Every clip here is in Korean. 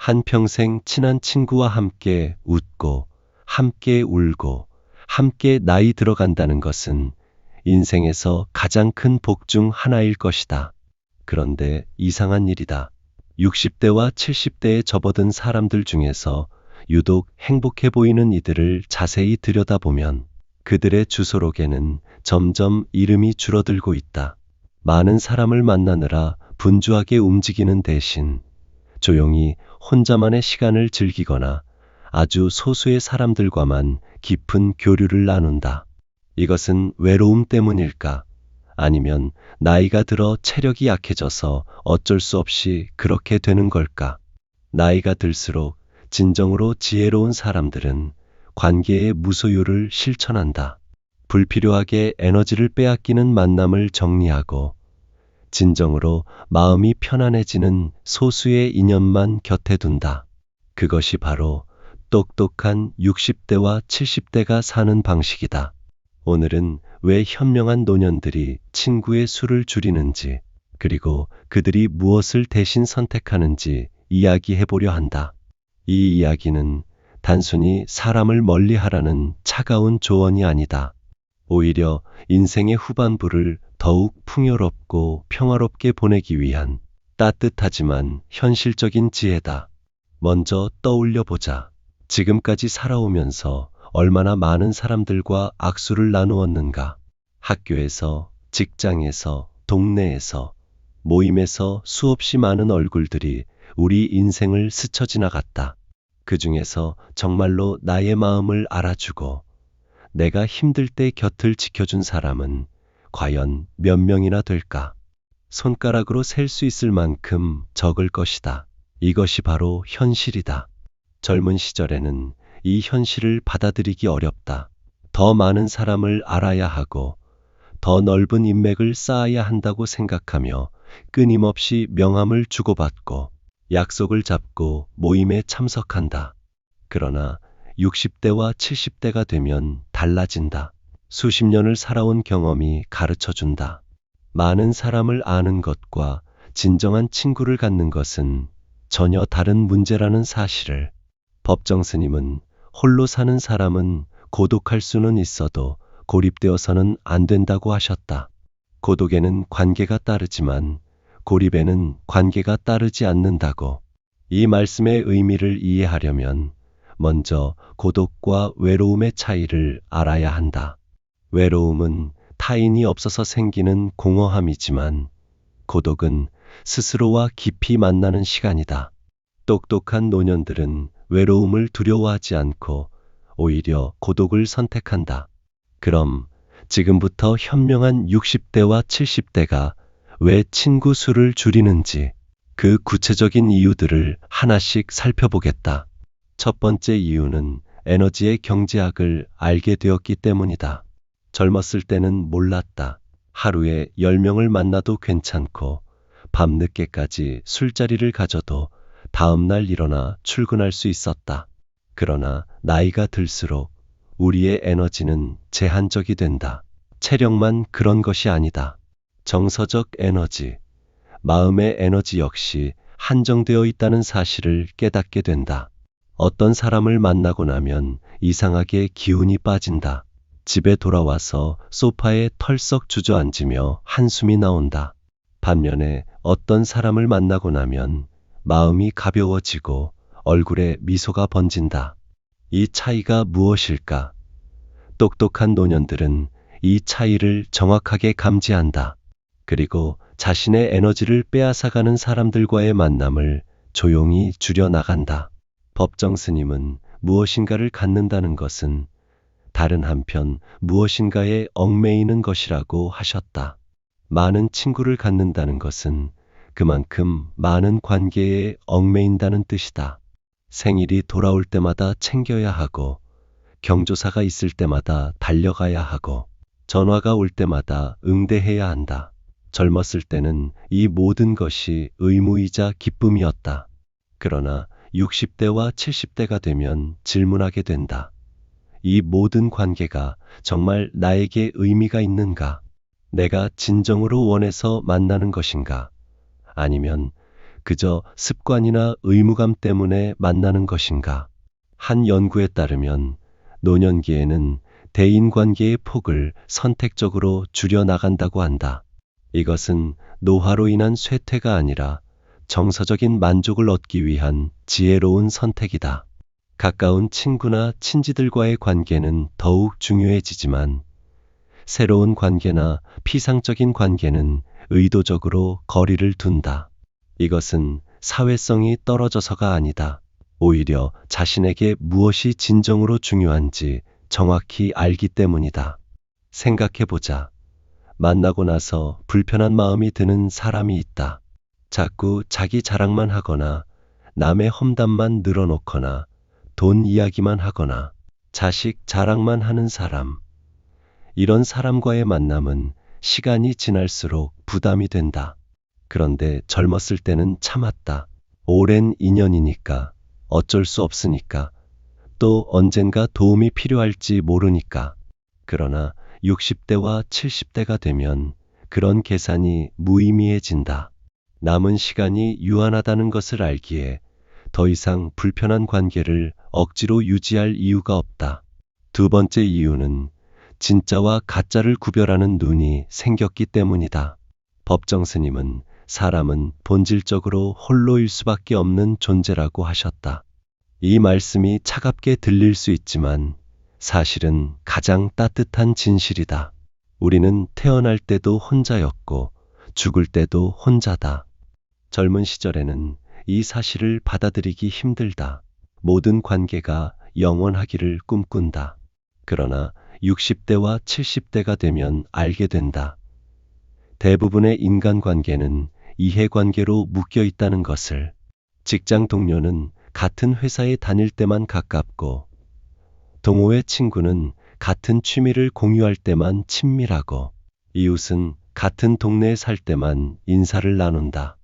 한평생 친한 친구와 함께 웃고, 함께 울고, 함께 나이 들어간다는 것은 인생에서 가장 큰 복 중 하나일 것이다. 그런데 이상한 일이다. 60대와 70대에 접어든 사람들 중에서 유독 행복해 보이는 이들을 자세히 들여다보면 그들의 주소록에는 점점 이름이 줄어들고 있다. 많은 사람을 만나느라 분주하게 움직이는 대신 조용히 혼자만의 시간을 즐기거나 아주 소수의 사람들과만 깊은 교류를 나눈다. 이것은 외로움 때문일까? 아니면 나이가 들어 체력이 약해져서 어쩔 수 없이 그렇게 되는 걸까? 나이가 들수록 진정으로 지혜로운 사람들은 관계의 무소유를 실천한다. 불필요하게 에너지를 빼앗기는 만남을 정리하고 진정으로 마음이 편안해지는 소수의 인연만 곁에 둔다. 그것이 바로 똑똑한 60대와 70대가 사는 방식이다. 오늘은 왜 현명한 노년들이 친구의 수를 줄이는지, 그리고 그들이 무엇을 대신 선택하는지 이야기해 보려 한다. 이 이야기는 단순히 사람을 멀리하라는 차가운 조언이 아니다. 오히려 인생의 후반부를 더욱 풍요롭고 평화롭게 보내기 위한 따뜻하지만 현실적인 지혜다. 먼저 떠올려 보자. 지금까지 살아오면서 얼마나 많은 사람들과 악수를 나누었는가. 학교에서, 직장에서, 동네에서, 모임에서 수없이 많은 얼굴들이 우리 인생을 스쳐 지나갔다. 그 중에서 정말로 나의 마음을 알아주고 내가 힘들 때 곁을 지켜준 사람은 과연 몇 명이나 될까? 손가락으로 셀 수 있을 만큼 적을 것이다. 이것이 바로 현실이다. 젊은 시절에는 이 현실을 받아들이기 어렵다. 더 많은 사람을 알아야 하고 더 넓은 인맥을 쌓아야 한다고 생각하며 끊임없이 명함을 주고받고 약속을 잡고 모임에 참석한다. 그러나 60대와 70대가 되면 달라진다. 수십 년을 살아온 경험이 가르쳐준다. 많은 사람을 아는 것과 진정한 친구를 갖는 것은 전혀 다른 문제라는 사실을 법정 스님은 홀로 사는 사람은 고독할 수는 있어도 고립되어서는 안 된다고 하셨다. 고독에는 관계가 따르지만 고립에는 관계가 따르지 않는다고. 이 말씀의 의미를 이해하려면 먼저 고독과 외로움의 차이를 알아야 한다. 외로움은 타인이 없어서 생기는 공허함이지만 고독은 스스로와 깊이 만나는 시간이다. 똑똑한 노년들은 외로움을 두려워하지 않고 오히려 고독을 선택한다. 그럼 지금부터 현명한 60대와 70대가 왜 친구 수를 줄이는지 그 구체적인 이유들을 하나씩 살펴보겠다. 첫 번째 이유는 에너지의 경제학을 알게 되었기 때문이다. 젊었을 때는 몰랐다. 하루에 10명을 만나도 괜찮고 밤늦게까지 술자리를 가져도 다음날 일어나 출근할 수 있었다. 그러나 나이가 들수록 우리의 에너지는 제한적이 된다. 체력만 그런 것이 아니다. 정서적 에너지, 마음의 에너지 역시 한정되어 있다는 사실을 깨닫게 된다. 어떤 사람을 만나고 나면 이상하게 기운이 빠진다. 집에 돌아와서 소파에 털썩 주저앉으며 한숨이 나온다. 반면에 어떤 사람을 만나고 나면 마음이 가벼워지고 얼굴에 미소가 번진다. 이 차이가 무엇일까? 똑똑한 노년들은 이 차이를 정확하게 감지한다. 그리고 자신의 에너지를 빼앗아가는 사람들과의 만남을 조용히 줄여나간다. 법정 스님은 무엇인가를 갖는다는 것은 다른 한편 무엇인가에 얽매이는 것이라고 하셨다. 많은 친구를 갖는다는 것은 그만큼 많은 관계에 얽매인다는 뜻이다. 생일이 돌아올 때마다 챙겨야 하고, 경조사가 있을 때마다 달려가야 하고, 전화가 올 때마다 응대해야 한다. 젊었을 때는 이 모든 것이 의무이자 기쁨이었다. 그러나 60대와 70대가 되면 질문하게 된다. 이 모든 관계가 정말 나에게 의미가 있는가? 내가 진정으로 원해서 만나는 것인가? 아니면 그저 습관이나 의무감 때문에 만나는 것인가? 한 연구에 따르면 노년기에는 대인관계의 폭을 선택적으로 줄여 나간다고 한다. 이것은 노화로 인한 쇠퇴가 아니라 정서적인 만족을 얻기 위한 지혜로운 선택이다. 가까운 친구나 친지들과의 관계는 더욱 중요해지지만 새로운 관계나 피상적인 관계는 의도적으로 거리를 둔다. 이것은 사회성이 떨어져서가 아니다. 오히려 자신에게 무엇이 진정으로 중요한지 정확히 알기 때문이다. 생각해보자. 만나고 나서 불편한 마음이 드는 사람이 있다. 자꾸 자기 자랑만 하거나 남의 험담만 늘어놓거나 돈 이야기만 하거나 자식 자랑만 하는 사람. 이런 사람과의 만남은 시간이 지날수록 부담이 된다. 그런데 젊었을 때는 참았다. 오랜 인연이니까, 어쩔 수 없으니까, 또 언젠가 도움이 필요할지 모르니까. 그러나 60대와 70대가 되면 그런 계산이 무의미해진다. 남은 시간이 유한하다는 것을 알기에 더 이상 불편한 관계를 억지로 유지할 이유가 없다. 두 번째 이유는 진짜와 가짜를 구별하는 눈이 생겼기 때문이다. 법정 스님은 사람은 본질적으로 홀로일 수밖에 없는 존재라고 하셨다. 이 말씀이 차갑게 들릴 수 있지만 사실은 가장 따뜻한 진실이다. 우리는 태어날 때도 혼자였고 죽을 때도 혼자다. 젊은 시절에는 이 사실을 받아들이기 힘들다. 모든 관계가 영원하기를 꿈꾼다. 그러나 60대와 70대가 되면 알게 된다. 대부분의 인간관계는 이해관계로 묶여 있다는 것을. 직장 동료는 같은 회사에 다닐 때만 가깝고, 동호회 친구는 같은 취미를 공유할 때만 친밀하고, 이웃은 같은 동네에 살 때만 인사를 나눈다.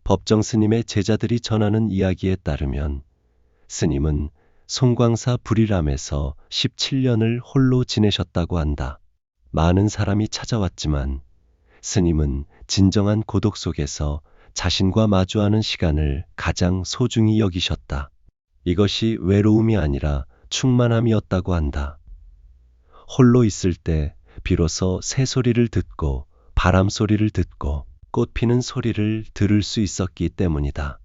법정 스님의 제자들이 전하는 이야기에 따르면 스님은 송광사 불이람에서 17년을 홀로 지내셨다고 한다. 많은 사람이 찾아왔지만 스님은 진정한 고독 속에서 자신과 마주하는 시간을 가장 소중히 여기셨다. 이것이 외로움이 아니라 충만함이었다고 한다. 홀로 있을 때 비로소 새 소리를 듣고 바람 소리를 듣고 꽃 피는 소리를 들을 수 있었기 때문이다.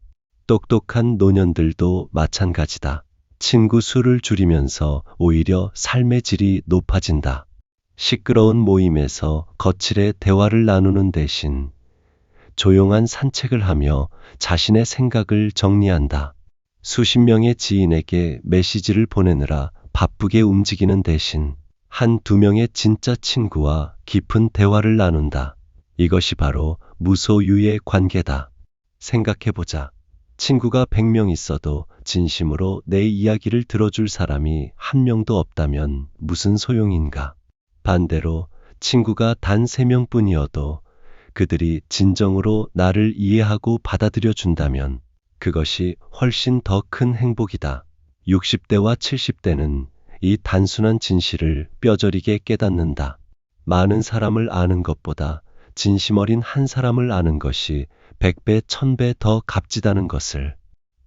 똑똑한 노년들도 마찬가지다. 친구 수를 줄이면서 오히려 삶의 질이 높아진다. 시끄러운 모임에서 거칠의 대화를 나누는 대신 조용한 산책을 하며 자신의 생각을 정리한다. 수십 명의 지인에게 메시지를 보내느라 바쁘게 움직이는 대신 한두 명의 진짜 친구와 깊은 대화를 나눈다. 이것이 바로 무소유의 관계다. 생각해보자. 친구가 100명 있어도 진심으로 내 이야기를 들어줄 사람이 한 명도 없다면 무슨 소용인가? 반대로 친구가 단 3명뿐이어도 그들이 진정으로 나를 이해하고 받아들여 준다면 그것이 훨씬 더 큰 행복이다. 60대와 70대는 이 단순한 진실을 뼈저리게 깨닫는다. 많은 사람을 아는 것보다 진심 어린 한 사람을 아는 것이 100배, 1000배 더 값지다는 것을.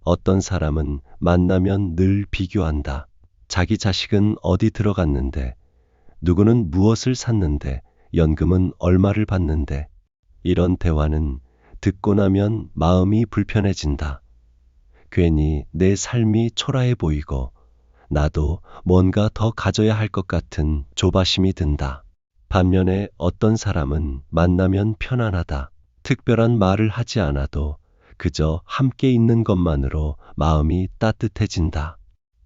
어떤 사람은 만나면 늘 비교한다. 자기 자식은 어디 들어갔는데, 누구는 무엇을 샀는데, 연금은 얼마를 받는데. 이런 대화는 듣고 나면 마음이 불편해진다. 괜히 내 삶이 초라해 보이고 나도 뭔가 더 가져야 할 것 같은 조바심이 든다. 반면에 어떤 사람은 만나면 편안하다. 특별한 말을 하지 않아도 그저 함께 있는 것만으로 마음이 따뜻해진다.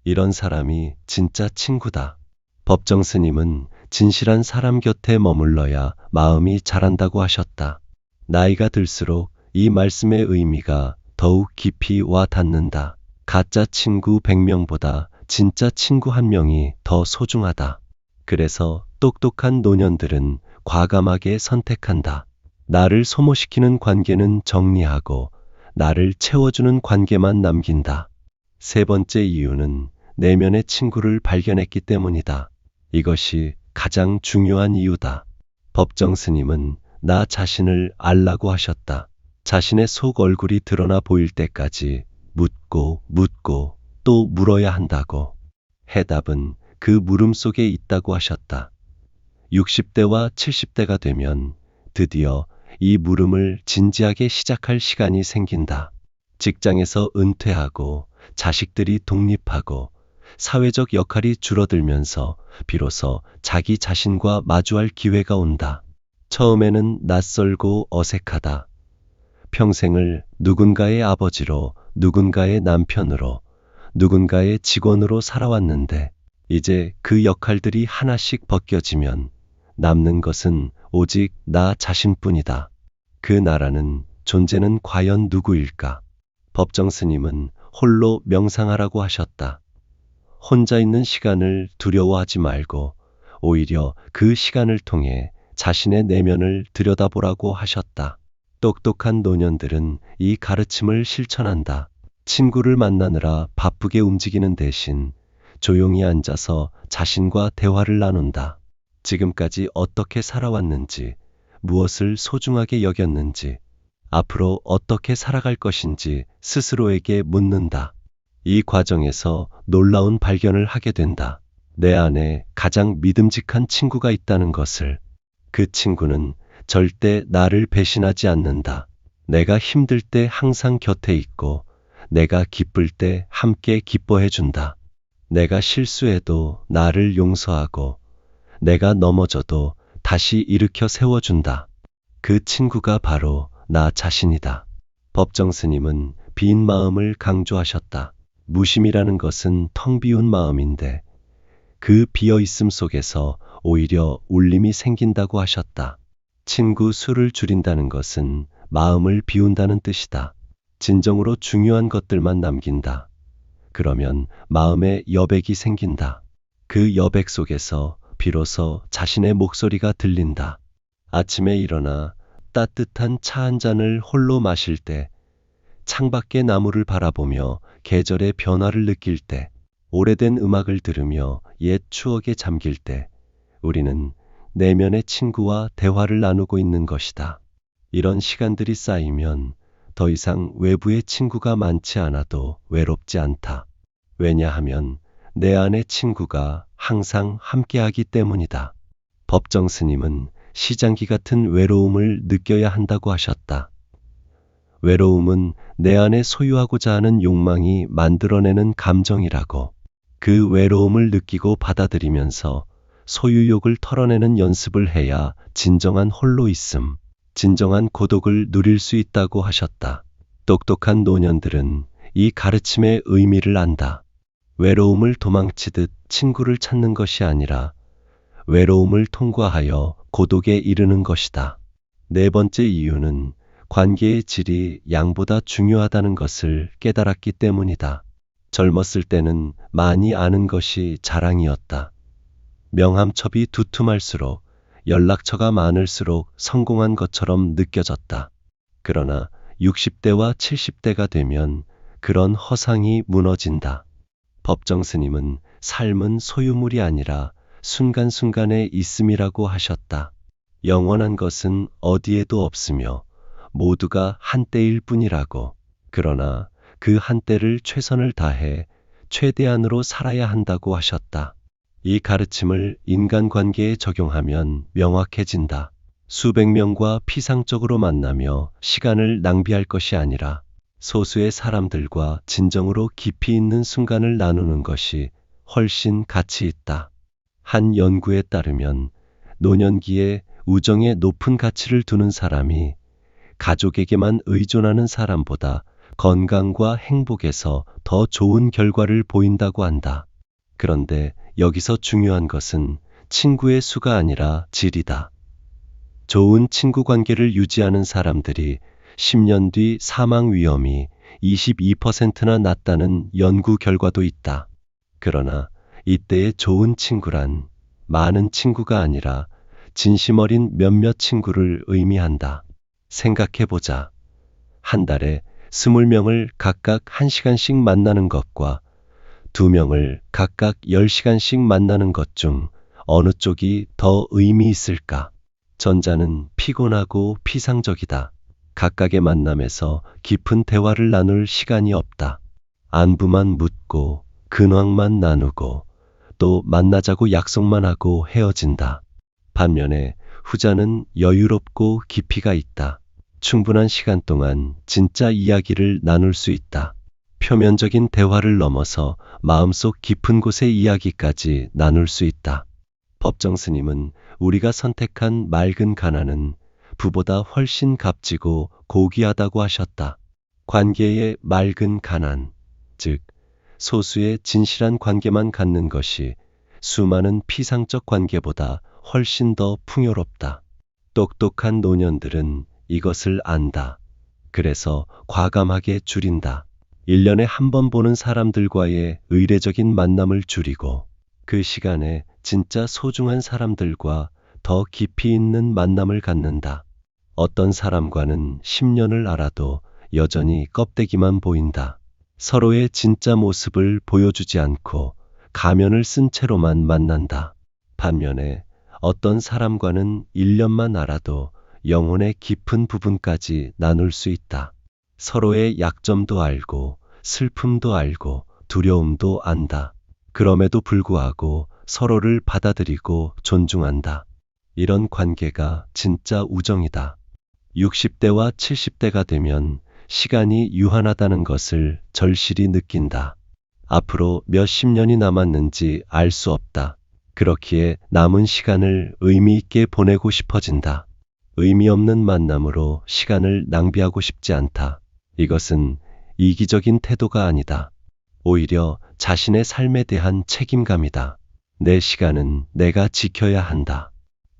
이런 사람이 진짜 친구다. 법정 스님은 진실한 사람 곁에 머물러야 마음이 자란다고 하셨다. 나이가 들수록 이 말씀의 의미가 더욱 깊이 와 닿는다. 가짜 친구 100명보다 진짜 친구 1명이 더 소중하다. 그래서 똑똑한 노년들은 과감하게 선택한다. 나를 소모시키는 관계는 정리하고 나를 채워주는 관계만 남긴다. 세 번째 이유는 내면의 친구를 발견했기 때문이다. 이것이 가장 중요한 이유다. 법정 스님은 나 자신을 알라고 하셨다. 자신의 속 얼굴이 드러나 보일 때까지 묻고 묻고 또 물어야 한다고. 해답은 그 물음 속에 있다고 하셨다. 60대와 70대가 되면 드디어 이 물음을 진지하게 시작할 시간이 생긴다. 직장에서 은퇴하고 자식들이 독립하고 사회적 역할이 줄어들면서 비로소 자기 자신과 마주할 기회가 온다. 처음에는 낯설고 어색하다. 평생을 누군가의 아버지로, 누군가의 남편으로, 누군가의 직원으로 살아왔는데 이제 그 역할들이 하나씩 벗겨지면 남는 것은 오직 나 자신뿐이다. 그 나라는 존재는 과연 누구일까? 법정 스님은 홀로 명상하라고 하셨다. 혼자 있는 시간을 두려워하지 말고 오히려 그 시간을 통해 자신의 내면을 들여다보라고 하셨다. 똑똑한 노년들은 이 가르침을 실천한다. 친구를 만나느라 바쁘게 움직이는 대신 조용히 앉아서 자신과 대화를 나눈다. 지금까지 어떻게 살아왔는지, 무엇을 소중하게 여겼는지, 앞으로 어떻게 살아갈 것인지 스스로에게 묻는다. 이 과정에서 놀라운 발견을 하게 된다. 내 안에 가장 믿음직한 친구가 있다는 것을. 그 친구는 절대 나를 배신하지 않는다. 내가 힘들 때 항상 곁에 있고, 내가 기쁠 때 함께 기뻐해 준다. 내가 실수해도 나를 용서하고, 내가 넘어져도 다시 일으켜 세워준다. 그 친구가 바로 나 자신이다. 법정 스님은 빈 마음을 강조하셨다. 무심이라는 것은 텅 비운 마음인데 그 비어있음 속에서 오히려 울림이 생긴다고 하셨다. 친구 수를 줄인다는 것은 마음을 비운다는 뜻이다. 진정으로 중요한 것들만 남긴다. 그러면 마음에 여백이 생긴다. 그 여백 속에서 비로소 자신의 목소리가 들린다. 아침에 일어나 따뜻한 차 한 잔을 홀로 마실 때, 창밖의 나무를 바라보며 계절의 변화를 느낄 때, 오래된 음악을 들으며 옛 추억에 잠길 때, 우리는 내면의 친구와 대화를 나누고 있는 것이다. 이런 시간들이 쌓이면 더 이상 외부의 친구가 많지 않아도 외롭지 않다. 왜냐하면 내 안의 친구가 항상 함께하기 때문이다. 법정 스님은 시장기 같은 외로움을 느껴야 한다고 하셨다. 외로움은 내 안에 소유하고자 하는 욕망이 만들어내는 감정이라고. 그 외로움을 느끼고 받아들이면서 소유욕을 털어내는 연습을 해야 진정한 홀로 있음, 진정한 고독을 누릴 수 있다고 하셨다. 똑똑한 노년들은 이 가르침의 의미를 안다. 외로움을 도망치듯 친구를 찾는 것이 아니라 외로움을 통과하여 고독에 이르는 것이다. 네 번째 이유는 관계의 질이 양보다 중요하다는 것을 깨달았기 때문이다. 젊었을 때는 많이 아는 것이 자랑이었다. 명함첩이 두툼할수록, 연락처가 많을수록 성공한 것처럼 느껴졌다. 그러나 60대와 70대가 되면 그런 허상이 무너진다. 법정 스님은 삶은 소유물이 아니라 순간순간의 있음이라고 하셨다. 영원한 것은 어디에도 없으며 모두가 한때일 뿐이라고. 그러나 그 한때를 최선을 다해 최대한으로 살아야 한다고 하셨다. 이 가르침을 인간관계에 적용하면 명확해진다. 수백 명과 피상적으로 만나며 시간을 낭비할 것이 아니라 소수의 사람들과 진정으로 깊이 있는 순간을 나누는 것이 훨씬 가치 있다. 한 연구에 따르면 노년기에 우정에 높은 가치를 두는 사람이 가족에게만 의존하는 사람보다 건강과 행복에서 더 좋은 결과를 보인다고 한다. 그런데 여기서 중요한 것은 친구의 수가 아니라 질이다. 좋은 친구 관계를 유지하는 사람들이 10년 뒤 사망 위험이 22%나 낮다는 연구 결과도 있다. 그러나 이때의 좋은 친구란 많은 친구가 아니라 진심 어린 몇몇 친구를 의미한다. 생각해보자. 한 달에 20명을 각각 1시간씩 만나는 것과 2명을 각각 10시간씩 만나는 것 중 어느 쪽이 더 의미 있을까? 전자는 피곤하고 피상적이다. 각각의 만남에서 깊은 대화를 나눌 시간이 없다. 안부만 묻고 근황만 나누고 또 만나자고 약속만 하고 헤어진다. 반면에 후자는 여유롭고 깊이가 있다. 충분한 시간 동안 진짜 이야기를 나눌 수 있다. 표면적인 대화를 넘어서 마음속 깊은 곳의 이야기까지 나눌 수 있다. 법정 스님은 우리가 선택한 맑은 가난은 부보다 훨씬 값지고 고귀하다고 하셨다. 관계의 맑은 가난, 즉 소수의 진실한 관계만 갖는 것이 수많은 피상적 관계보다 훨씬 더 풍요롭다. 똑똑한 노년들은 이것을 안다. 그래서 과감하게 줄인다. 1년에 한 번 보는 사람들과의 의례적인 만남을 줄이고 그 시간에 진짜 소중한 사람들과 더 깊이 있는 만남을 갖는다. 어떤 사람과는 10년을 알아도 여전히 껍데기만 보인다. 서로의 진짜 모습을 보여주지 않고 가면을 쓴 채로만 만난다. 반면에 어떤 사람과는 1년만 알아도 영혼의 깊은 부분까지 나눌 수 있다. 서로의 약점도 알고 슬픔도 알고 두려움도 안다. 그럼에도 불구하고 서로를 받아들이고 존중한다. 이런 관계가 진짜 우정이다. 60대와 70대가 되면 시간이 유한하다는 것을 절실히 느낀다. 앞으로 몇십 년이 남았는지 알 수 없다. 그렇기에 남은 시간을 의미 있게 보내고 싶어진다. 의미 없는 만남으로 시간을 낭비하고 싶지 않다. 이것은 이기적인 태도가 아니다. 오히려 자신의 삶에 대한 책임감이다. 내 시간은 내가 지켜야 한다.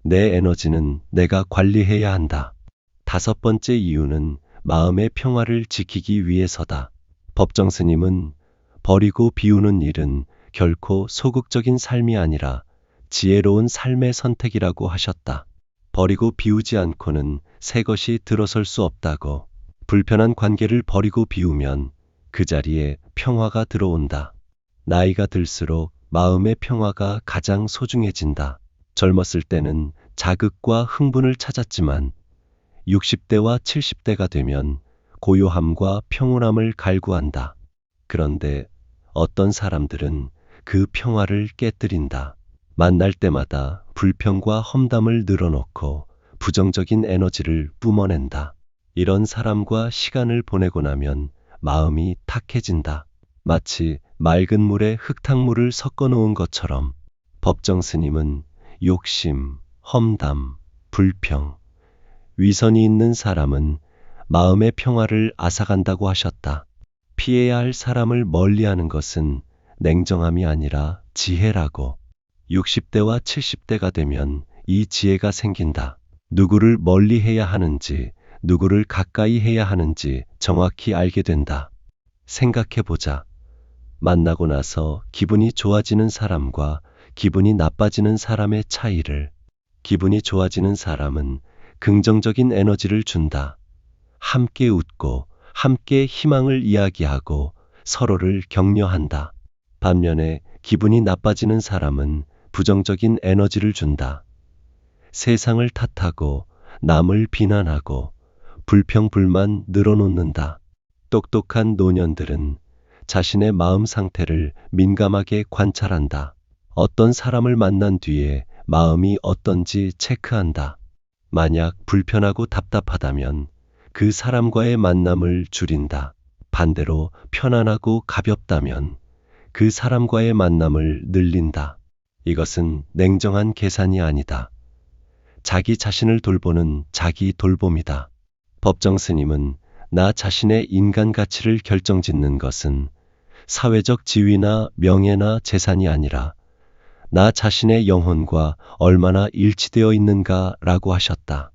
내 에너지는 내가 관리해야 한다. 5번째 이유는 마음의 평화를 지키기 위해서다. 법정 스님은 버리고 비우는 일은 결코 소극적인 삶이 아니라 지혜로운 삶의 선택이라고 하셨다. 버리고 비우지 않고는 새 것이 들어설 수 없다고. 불편한 관계를 버리고 비우면 그 자리에 평화가 들어온다. 나이가 들수록 마음의 평화가 가장 소중해진다. 젊었을 때는 자극과 흥분을 찾았지만 60대와 70대가 되면 고요함과 평온함을 갈구한다. 그런데 어떤 사람들은 그 평화를 깨뜨린다. 만날 때마다 불평과 험담을 늘어놓고 부정적인 에너지를 뿜어낸다. 이런 사람과 시간을 보내고 나면 마음이 탁해진다. 마치 맑은 물에 흙탕물을 섞어 놓은 것처럼. 법정 스님은 욕심, 험담, 불평, 위선이 있는 사람은 마음의 평화를 앗아간다고 하셨다. 피해야 할 사람을 멀리하는 것은 냉정함이 아니라 지혜라고. 60대와 70대가 되면 이 지혜가 생긴다. 누구를 멀리해야 하는지, 누구를 가까이 해야 하는지 정확히 알게 된다. 생각해보자. 만나고 나서 기분이 좋아지는 사람과 기분이 나빠지는 사람의 차이를. 기분이 좋아지는 사람은 긍정적인 에너지를 준다. 함께 웃고 함께 희망을 이야기하고 서로를 격려한다. 반면에 기분이 나빠지는 사람은 부정적인 에너지를 준다. 세상을 탓하고 남을 비난하고 불평불만 늘어놓는다. 똑똑한 노년들은 자신의 마음 상태를 민감하게 관찰한다. 어떤 사람을 만난 뒤에 마음이 어떤지 체크한다. 만약 불편하고 답답하다면 그 사람과의 만남을 줄인다. 반대로 편안하고 가볍다면 그 사람과의 만남을 늘린다. 이것은 냉정한 계산이 아니다. 자기 자신을 돌보는 자기 돌봄이다. 법정 스님은 나 자신의 인간 가치를 결정짓는 것은 사회적 지위나 명예나 재산이 아니라 나 자신의 영혼과 얼마나 일치되어 있는가라고 하셨다.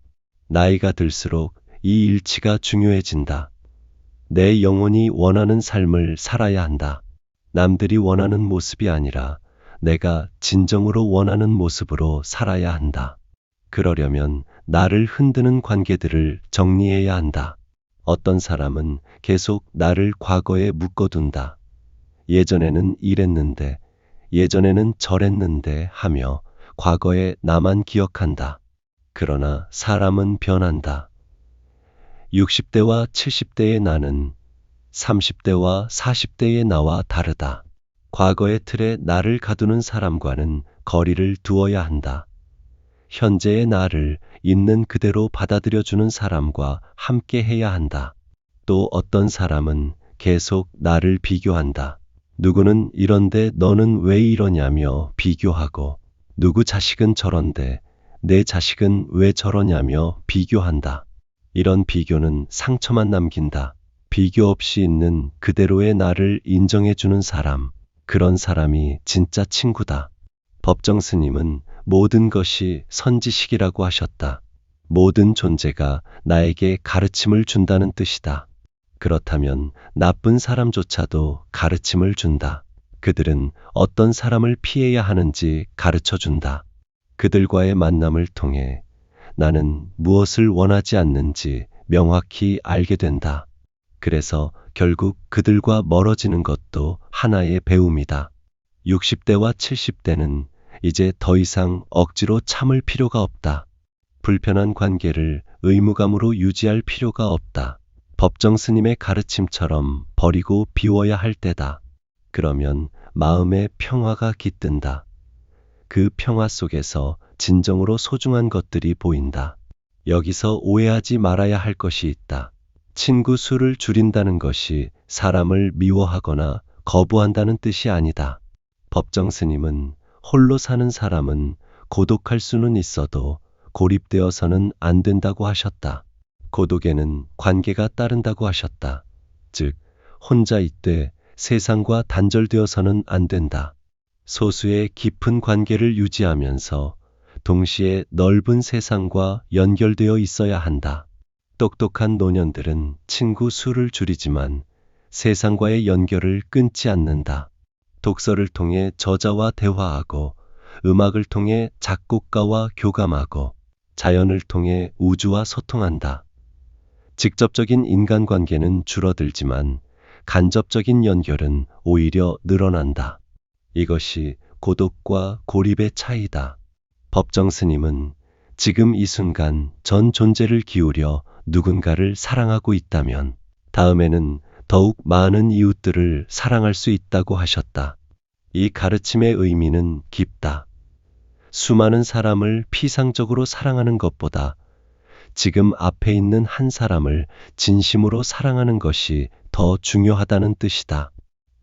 나이가 들수록 이 일치가 중요해진다. 내 영혼이 원하는 삶을 살아야 한다. 남들이 원하는 모습이 아니라 내가 진정으로 원하는 모습으로 살아야 한다. 그러려면 나를 흔드는 관계들을 정리해야 한다. 어떤 사람은 계속 나를 과거에 묶어둔다. 예전에는 이랬는데, 예전에는 저랬는데 하며 과거에 나만 기억한다. 그러나 사람은 변한다. 60대와 70대의 나는 30대와 40대의 나와 다르다. 과거의 틀에 나를 가두는 사람과는 거리를 두어야 한다. 현재의 나를 있는 그대로 받아들여주는 사람과 함께 해야 한다. 또 어떤 사람은 계속 나를 비교한다. 누구는 이런데 너는 왜 이러냐며 비교하고, 누구 자식은 저런데 내 자식은 왜 저러냐며 비교한다. 이런 비교는 상처만 남긴다. 비교 없이 있는 그대로의 나를 인정해주는 사람, 그런 사람이 진짜 친구다. 법정 스님은 모든 것이 선지식이라고 하셨다. 모든 존재가 나에게 가르침을 준다는 뜻이다. 그렇다면 나쁜 사람조차도 가르침을 준다. 그들은 어떤 사람을 피해야 하는지 가르쳐 준다. 그들과의 만남을 통해 나는 무엇을 원하지 않는지 명확히 알게 된다. 그래서 결국 그들과 멀어지는 것도 하나의 배움이다. 60대와 70대는 이제 더 이상 억지로 참을 필요가 없다. 불편한 관계를 의무감으로 유지할 필요가 없다. 법정 스님의 가르침처럼 버리고 비워야 할 때다. 그러면 마음의 평화가 깃든다. 그 평화 속에서 진정으로 소중한 것들이 보인다. 여기서 오해하지 말아야 할 것이 있다. 친구 수를 줄인다는 것이 사람을 미워하거나 거부한다는 뜻이 아니다. 법정 스님은 홀로 사는 사람은 고독할 수는 있어도 고립되어서는 안 된다고 하셨다. 고독에는 관계가 따른다고 하셨다. 즉, 혼자 있되 세상과 단절되어서는 안 된다. 소수의 깊은 관계를 유지하면서 동시에 넓은 세상과 연결되어 있어야 한다. 똑똑한 노년들은 친구 수를 줄이지만 세상과의 연결을 끊지 않는다. 독서를 통해 저자와 대화하고, 음악을 통해 작곡가와 교감하고, 자연을 통해 우주와 소통한다. 직접적인 인간관계는 줄어들지만 간접적인 연결은 오히려 늘어난다. 이것이 고독과 고립의 차이다. 법정 스님은 지금 이 순간 전 존재를 기울여 누군가를 사랑하고 있다면 다음에는 더욱 많은 이웃들을 사랑할 수 있다고 하셨다. 이 가르침의 의미는 깊다. 수많은 사람을 피상적으로 사랑하는 것보다 지금 앞에 있는 한 사람을 진심으로 사랑하는 것이 더 중요하다는 뜻이다.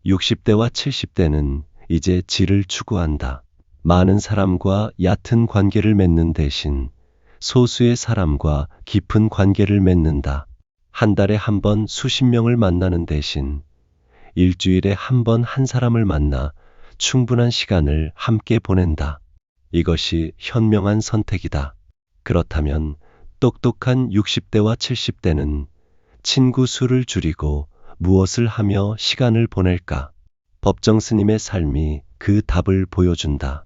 60대와 70대는 이제 질을 추구한다. 많은 사람과 얕은 관계를 맺는 대신 소수의 사람과 깊은 관계를 맺는다. 한 달에 한 번 수십 명을 만나는 대신 일주일에 한 번 한 사람을 만나 충분한 시간을 함께 보낸다. 이것이 현명한 선택이다. 그렇다면 똑똑한 60대와 70대는 친구 수를 줄이고 무엇을 하며 시간을 보낼까? 법정 스님의 삶이 그 답을 보여준다.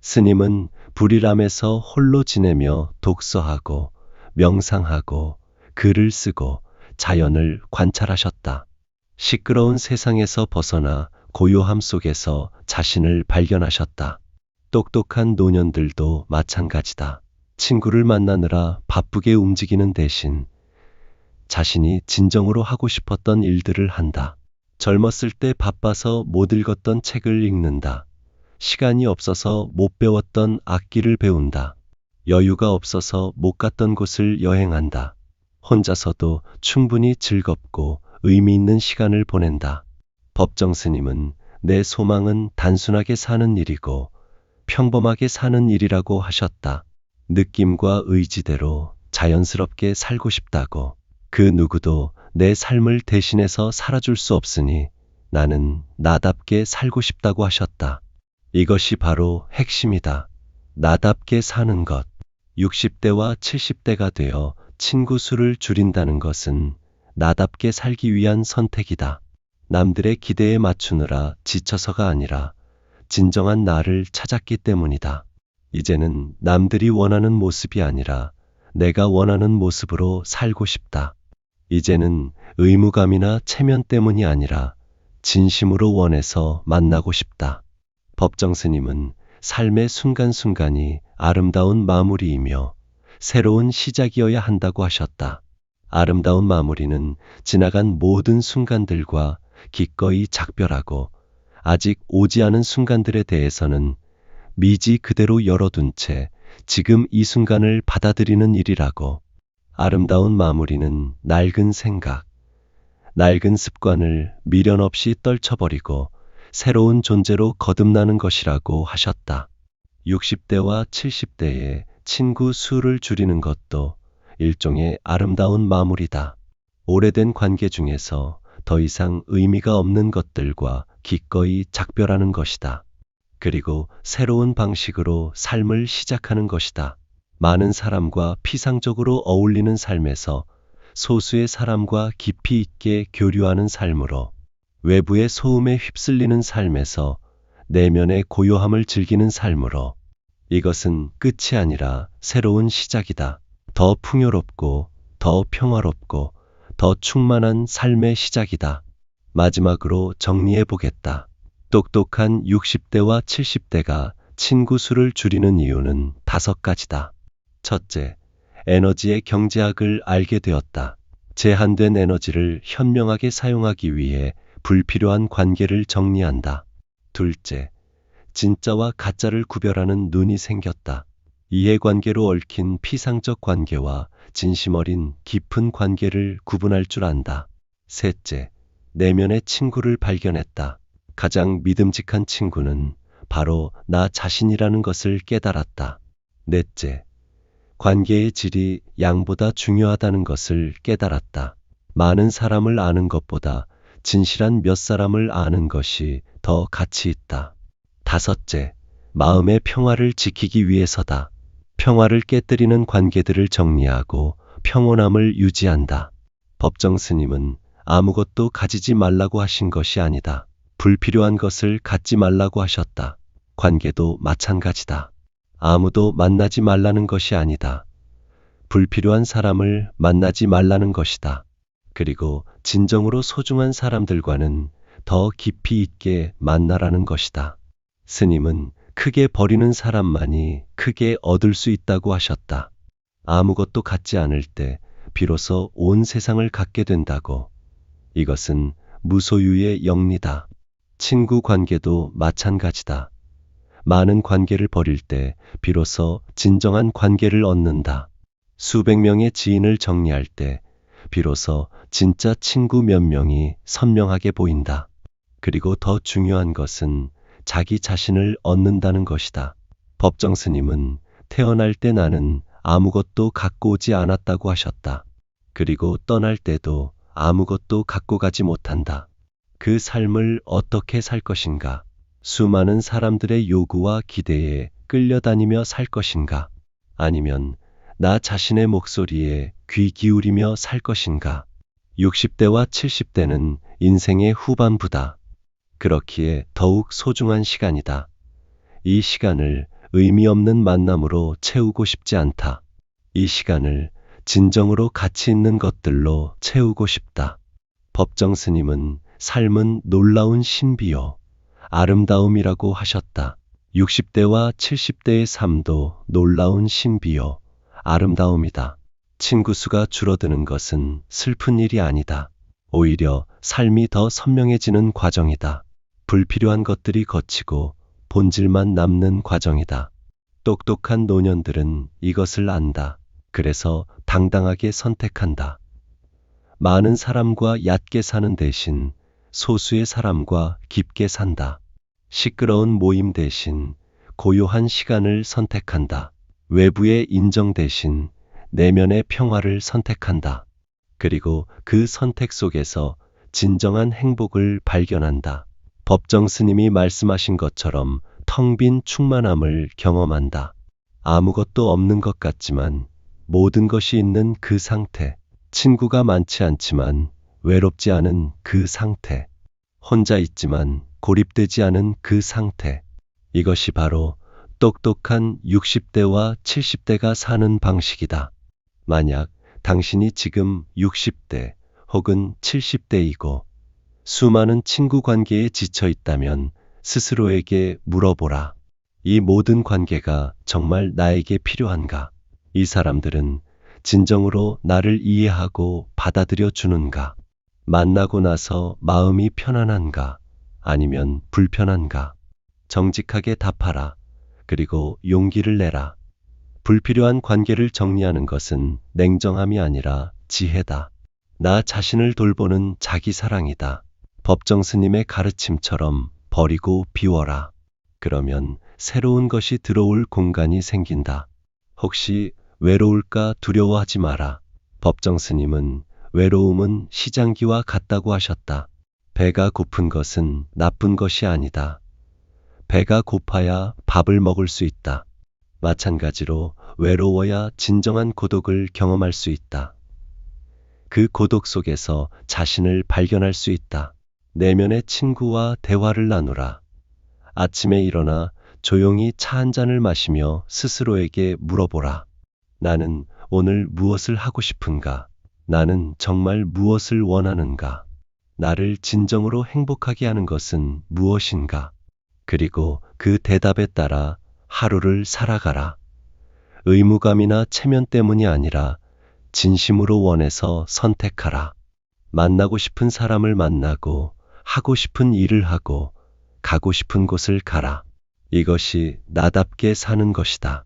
스님은 불이람에서 홀로 지내며 독서하고 명상하고 글을 쓰고 자연을 관찰하셨다. 시끄러운 세상에서 벗어나 고요함 속에서 자신을 발견하셨다. 똑똑한 노년들도 마찬가지다. 친구를 만나느라 바쁘게 움직이는 대신 자신이 진정으로 하고 싶었던 일들을 한다. 젊었을 때 바빠서 못 읽었던 책을 읽는다. 시간이 없어서 못 배웠던 악기를 배운다. 여유가 없어서 못 갔던 곳을 여행한다. 혼자서도 충분히 즐겁고 의미 있는 시간을 보낸다. 법정 스님은 내 소망은 단순하게 사는 일이고 평범하게 사는 일이라고 하셨다. 느낌과 의지대로 자연스럽게 살고 싶다고. 그 누구도 내 삶을 대신해서 살아줄 수 없으니 나는 나답게 살고 싶다고 하셨다. 이것이 바로 핵심이다. 나답게 사는 것. 60대와 70대가 되어 친구 수를 줄인다는 것은 나답게 살기 위한 선택이다. 남들의 기대에 맞추느라 지쳐서가 아니라 진정한 나를 찾았기 때문이다. 이제는 남들이 원하는 모습이 아니라 내가 원하는 모습으로 살고 싶다. 이제는 의무감이나 체면 때문이 아니라 진심으로 원해서 만나고 싶다. 법정 스님은 삶의 순간순간이 아름다운 마무리이며 새로운 시작이어야 한다고 하셨다. 아름다운 마무리는 지나간 모든 순간들과 기꺼이 작별하고 아직 오지 않은 순간들에 대해서는 미지 그대로 열어둔 채 지금 이 순간을 받아들이는 일이라고. 아름다운 마무리는 낡은 생각, 낡은 습관을 미련 없이 떨쳐버리고 새로운 존재로 거듭나는 것이라고 하셨다. 60대와 70대의 친구 수를 줄이는 것도 일종의 아름다운 마무리다. 오래된 관계 중에서 더 이상 의미가 없는 것들과 기꺼이 작별하는 것이다. 그리고 새로운 방식으로 삶을 시작하는 것이다. 많은 사람과 피상적으로 어울리는 삶에서 소수의 사람과 깊이 있게 교류하는 삶으로, 외부의 소음에 휩쓸리는 삶에서 내면의 고요함을 즐기는 삶으로, 이것은 끝이 아니라 새로운 시작이다. 더 풍요롭고, 더 평화롭고, 더 충만한 삶의 시작이다. 마지막으로 정리해 보겠다. 똑똑한 60대와 70대가 친구 수를 줄이는 이유는 5가지다. 첫째, 에너지의 경제학을 알게 되었다. 제한된 에너지를 현명하게 사용하기 위해 불필요한 관계를 정리한다. 둘째, 진짜와 가짜를 구별하는 눈이 생겼다. 이해관계로 얽힌 피상적 관계와 진심 어린 깊은 관계를 구분할 줄 안다. 셋째, 내면의 친구를 발견했다. 가장 믿음직한 친구는 바로 나 자신이라는 것을 깨달았다. 넷째, 관계의 질이 양보다 중요하다는 것을 깨달았다. 많은 사람을 아는 것보다 진실한 몇 사람을 아는 것이 더 가치 있다. 다섯째, 마음의 평화를 지키기 위해서다. 평화를 깨뜨리는 관계들을 정리하고 평온함을 유지한다. 법정 스님은 아무것도 가지지 말라고 하신 것이 아니다. 불필요한 것을 갖지 말라고 하셨다. 관계도 마찬가지다. 아무도 만나지 말라는 것이 아니다. 불필요한 사람을 만나지 말라는 것이다. 그리고 진정으로 소중한 사람들과는 더 깊이 있게 만나라는 것이다. 스님은 크게 버리는 사람만이 크게 얻을 수 있다고 하셨다. 아무것도 갖지 않을 때 비로소 온 세상을 갖게 된다고. 이것은 무소유의 영리다. 친구 관계도 마찬가지다. 많은 관계를 버릴 때 비로소 진정한 관계를 얻는다. 수백 명의 지인을 정리할 때 비로소 진짜 친구 몇 명이 선명하게 보인다. 그리고 더 중요한 것은 자기 자신을 얻는다는 것이다. 법정 스님은 태어날 때 나는 아무것도 갖고 오지 않았다고 하셨다. 그리고 떠날 때도 아무것도 갖고 가지 못한다. 그 삶을 어떻게 살 것인가? 수많은 사람들의 요구와 기대에 끌려다니며 살 것인가? 아니면 나 자신의 목소리에 귀 기울이며 살 것인가? 60대와 70대는 인생의 후반부다. 그렇기에 더욱 소중한 시간이다. 이 시간을 의미 없는 만남으로 채우고 싶지 않다. 이 시간을 진정으로 가치 있는 것들로 채우고 싶다. 법정 스님은 삶은 놀라운 신비요, 아름다움이라고 하셨다. 60대와 70대의 삶도 놀라운 신비요, 아름다움이다. 친구 수가 줄어드는 것은 슬픈 일이 아니다. 오히려 삶이 더 선명해지는 과정이다. 불필요한 것들이 걷히고 본질만 남는 과정이다. 똑똑한 노년들은 이것을 안다. 그래서 당당하게 선택한다. 많은 사람과 얕게 사는 대신 소수의 사람과 깊게 산다. 시끄러운 모임 대신 고요한 시간을 선택한다. 외부의 인정 대신 내면의 평화를 선택한다. 그리고 그 선택 속에서 진정한 행복을 발견한다. 법정 스님이 말씀하신 것처럼 텅 빈 충만함을 경험한다. 아무것도 없는 것 같지만 모든 것이 있는 그 상태. 친구가 많지 않지만 외롭지 않은 그 상태. 혼자 있지만 고립되지 않은 그 상태. 이것이 바로 똑똑한 60대와 70대가 사는 방식이다. 만약 당신이 지금 60대 혹은 70대이고 수많은 친구 관계에 지쳐 있다면 스스로에게 물어보라. 이 모든 관계가 정말 나에게 필요한가? 이 사람들은 진정으로 나를 이해하고 받아들여 주는가? 만나고 나서 마음이 편안한가? 아니면 불편한가? 정직하게 답하라. 그리고 용기를 내라. 불필요한 관계를 정리하는 것은 냉정함이 아니라 지혜다. 나 자신을 돌보는 자기 사랑이다. 법정 스님의 가르침처럼 버리고 비워라. 그러면 새로운 것이 들어올 공간이 생긴다. 혹시 외로울까 두려워하지 마라. 법정 스님은 외로움은 시장기와 같다고 하셨다. 배가 고픈 것은 나쁜 것이 아니다. 배가 고파야 밥을 먹을 수 있다. 마찬가지로 외로워야 진정한 고독을 경험할 수 있다. 그 고독 속에서 자신을 발견할 수 있다. 내면의 친구와 대화를 나누라. 아침에 일어나 조용히 차 한 잔을 마시며 스스로에게 물어보라. 나는 오늘 무엇을 하고 싶은가? 나는 정말 무엇을 원하는가? 나를 진정으로 행복하게 하는 것은 무엇인가? 그리고 그 대답에 따라 하루를 살아가라. 의무감이나 체면 때문이 아니라 진심으로 원해서 선택하라. 만나고 싶은 사람을 만나고 하고 싶은 일을 하고 가고 싶은 곳을 가라. 이것이 나답게 사는 것이다.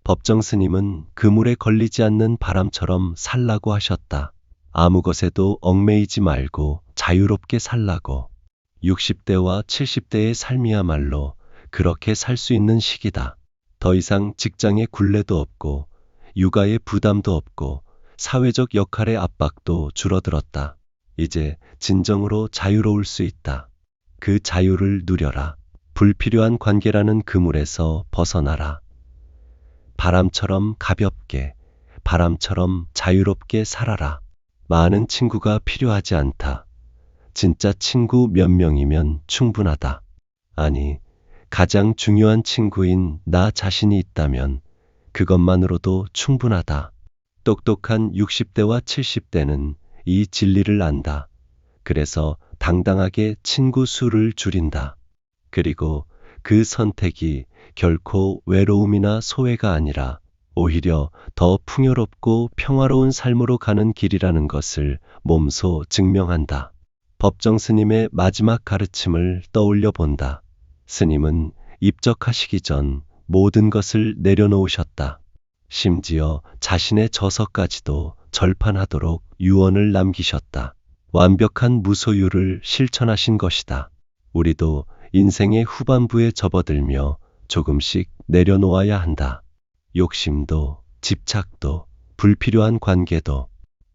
법정 스님은 그물에 걸리지 않는 바람처럼 살라고 하셨다. 아무 것에도 얽매이지 말고 자유롭게 살라고. 60대와 70대의 삶이야말로 그렇게 살 수 있는 시기다. 더 이상 직장의 굴레도 없고 육아의 부담도 없고 사회적 역할의 압박도 줄어들었다. 이제 진정으로 자유로울 수 있다. 그 자유를 누려라. 불필요한 관계라는 그물에서 벗어나라. 바람처럼 가볍게, 바람처럼 자유롭게 살아라. 많은 친구가 필요하지 않다. 진짜 친구 몇 명이면 충분하다. 아니, 가장 중요한 친구인 나 자신이 있다면 그것만으로도 충분하다. 똑똑한 60대와 70대는 이 진리를 안다. 그래서 당당하게 친구 수를 줄인다. 그리고 그 선택이 결코 외로움이나 소외가 아니라 오히려 더 풍요롭고 평화로운 삶으로 가는 길이라는 것을 몸소 증명한다. 법정 스님의 마지막 가르침을 떠올려 본다. 스님은 입적하시기 전 모든 것을 내려놓으셨다. 심지어 자신의 저서까지도 절판하도록 유언을 남기셨다. 완벽한 무소유를 실천하신 것이다. 우리도 인생의 후반부에 접어들며 조금씩 내려놓아야 한다. 욕심도, 집착도, 불필요한 관계도,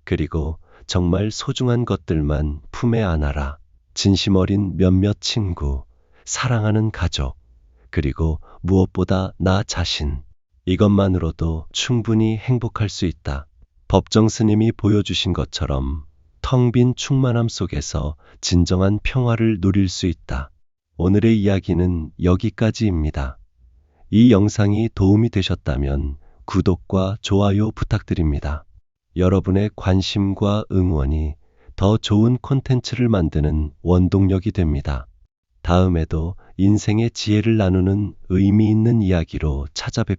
그리고 정말 소중한 것들만 품에 안아라. 진심 어린 몇몇 친구, 사랑하는 가족, 그리고 무엇보다 나 자신. 이것만으로도 충분히 행복할 수 있다. 법정 스님이 보여주신 것처럼 텅 빈 충만함 속에서 진정한 평화를 누릴 수 있다. 오늘의 이야기는 여기까지입니다. 이 영상이 도움이 되셨다면 구독과 좋아요 부탁드립니다. 여러분의 관심과 응원이 더 좋은 콘텐츠를 만드는 원동력이 됩니다. 다음에도 인생의 지혜를 나누는 의미 있는 이야기로 찾아뵙겠습니다.